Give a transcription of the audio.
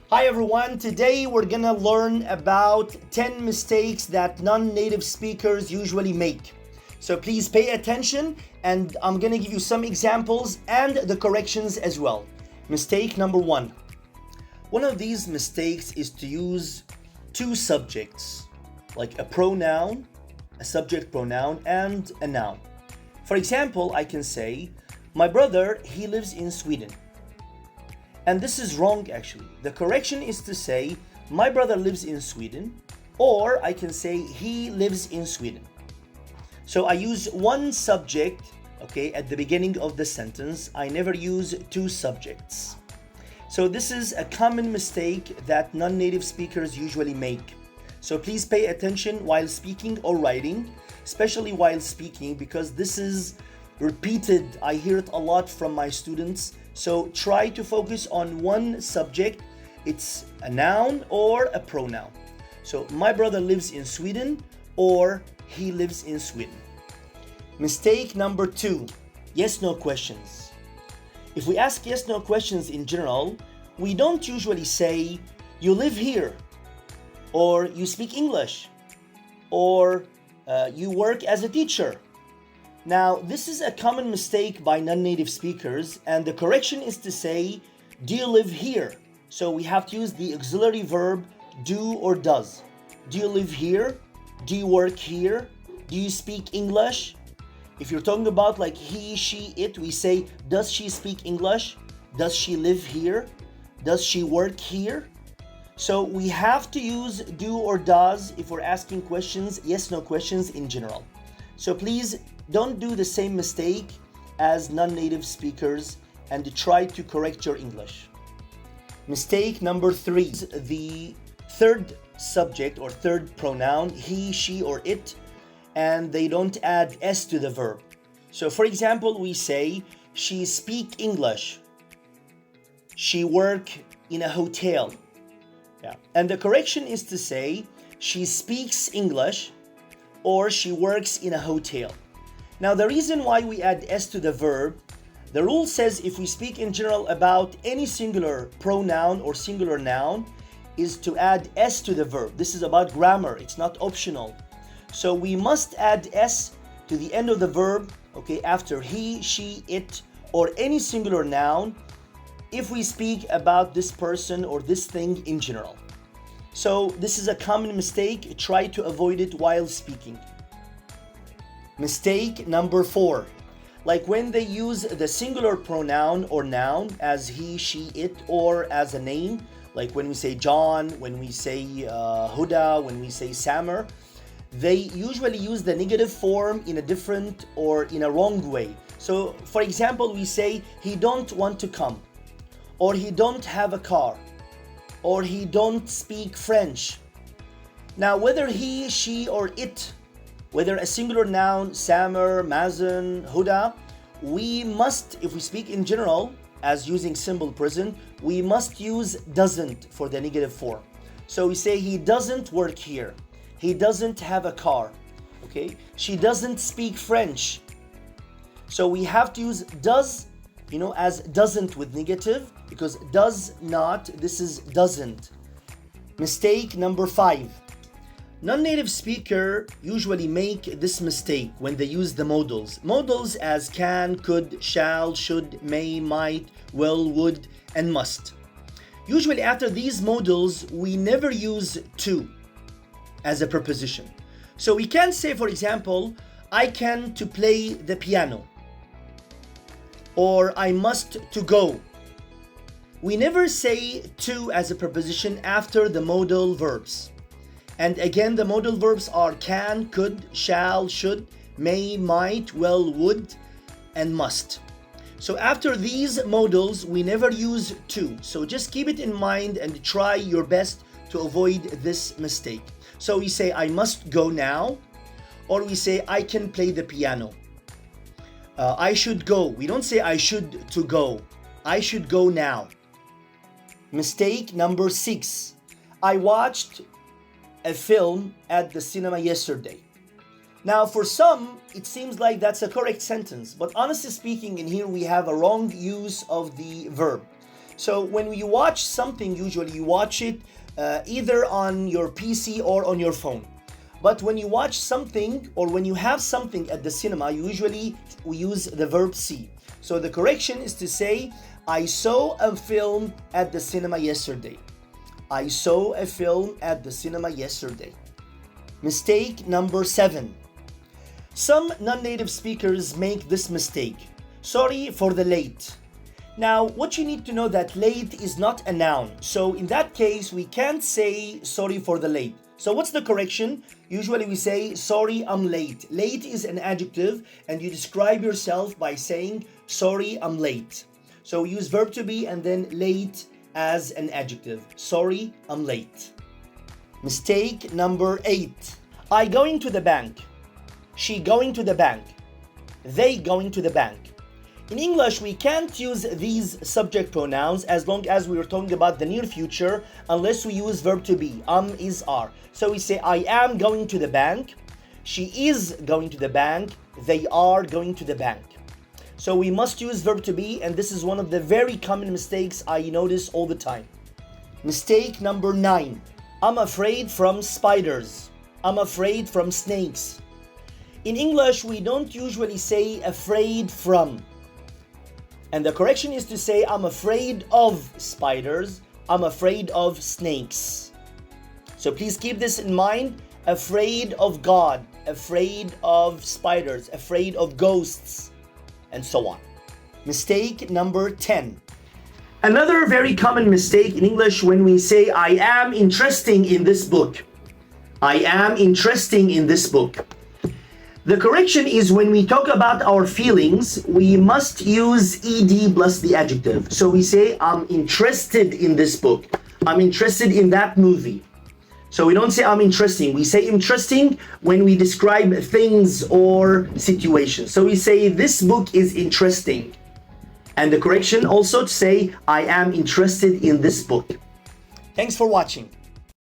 Hi everyone, today we're gonna learn about 10 mistakes that non-native speakers usually make. So please pay attention and I'm gonna give you some examples and the corrections as well. Mistake number one. One of these mistakes is to use two subjects, like a pronoun, a subject pronoun, and a noun. For example, I can say, my brother, he lives in Sweden. And this is wrong actually. The correction is to say, my brother lives in Sweden, or I can say, he lives in Sweden. So I use one subject, okay, at the beginning of the sentence. I never use two subjects. So this is a common mistake that non-native speakers usually make. So please pay attention while speaking or writing, especially while speaking, because this is repeated. I hear it a lot from my students. So try to focus on one subject. It's a noun or a pronoun. So my brother lives in Sweden, or he lives in Sweden. Mistake number two, yes, no questions. If we ask yes, no questions in general, we don't usually say, you live here, or you speak English, or you work as a teacher. Now, this is a common mistake by non-native speakers, and the correction is to say, do you live here? So we have to use the auxiliary verb do or does. Do you live here? Do you work here? Do you speak English? If you're talking about like he, she, it, we say, does she speak English? Does she live here? Does she work here? So we have to use do or does if we're asking questions, yes, no questions in general. So please don't do the same mistake as non-native speakers and try to correct your English. Mistake number three, the third subject or third pronoun, he, she, or it, and they don't add s to the verb. So for example, we say, she speak English. She work in a hotel. Yeah. And the correction is to say, she speaks English, or she works in a hotel. Now, the reason why we add s to the verb, the rule says if we speak in general about any singular pronoun or singular noun, is to add s to the verb. This is about grammar, it's not optional. So we must add s to the end of the verb, okay, after he, she, it, or any singular noun, if we speak about this person or this thing in general. So this is a common mistake. Try to avoid it while speaking. Mistake number four, like when they use the singular pronoun or noun as he, she, it, or as a name, like when we say John, when we say Huda, when we say Samer, they usually use the negative form in a different or in a wrong way. So for example, we say he don't want to come, or he don't have a car, or he don't speak French. Now, whether he, she, or it, whether a singular noun, Samer, Mazen, Huda, we must, if we speak in general, as using simple present, we must use doesn't for the negative form. So we say he doesn't work here. He doesn't have a car. Okay? She doesn't speak French. So we have to use does, as doesn't with negative, because does not, this is doesn't. Mistake number five. Non-native speaker usually make this mistake when they use the modals. Modals as can, could, shall, should, may, might, will, would, and must. Usually after these modals, we never use to as a preposition. So we can say, for example, I can to play the piano, or I must to go. We never say to as a preposition after the modal verbs. And again, the modal verbs are can, could, shall, should, may, might, will, would, and must. So after these modals, we never use to. So just keep it in mind and try your best to avoid this mistake. So we say, I must go now, or we say, I can play the piano. I should go. We don't say I should to go. I should go now. Mistake number six. I watched a film at the cinema yesterday. Now, for some, it seems like that's a correct sentence, but honestly speaking, in here we have a wrong use of the verb. So when you watch something, usually you watch it either on your PC or on your phone. But when you watch something or when you have something at the cinema, we use the verb see. So the correction is to say, I saw a film at the cinema yesterday. I saw a film at the cinema yesterday. Mistake number 7. Some non-native speakers make this mistake. Sorry for the late. Now, what you need to know that late is not a noun. So in that case, we can't say sorry for the late. So what's the correction? Usually we say, sorry, I'm late. Late is an adjective and you describe yourself by saying, sorry, I'm late. So we use verb to be and then late as an adjective. Sorry, I'm late. Mistake number 8. I going to the bank. She going to the bank. They going to the bank. In English, we can't use these subject pronouns as long as we are talking about the near future unless we use verb to be, is, are. So we say, I am going to the bank. She is going to the bank. They are going to the bank. So we must use verb to be, and this is one of the very common mistakes I notice all the time. Mistake number 9. I'm afraid from spiders. I'm afraid from snakes. In English, we don't usually say afraid from. And the correction is to say, I'm afraid of spiders. I'm afraid of snakes. So please keep this in mind. Afraid of God, afraid of spiders, afraid of ghosts, and so on. Mistake number 10. Another very common mistake in English when we say, I am interesting in this book. I am interesting in this book. The correction is when we talk about our feelings, we must use ed plus the adjective. So we say, I'm interested in this book. I'm interested in that movie. So we don't say I'm interesting. We say interesting when we describe things or situations. So we say this book is interesting. And the correction also to say, I am interested in this book. Thanks for watching.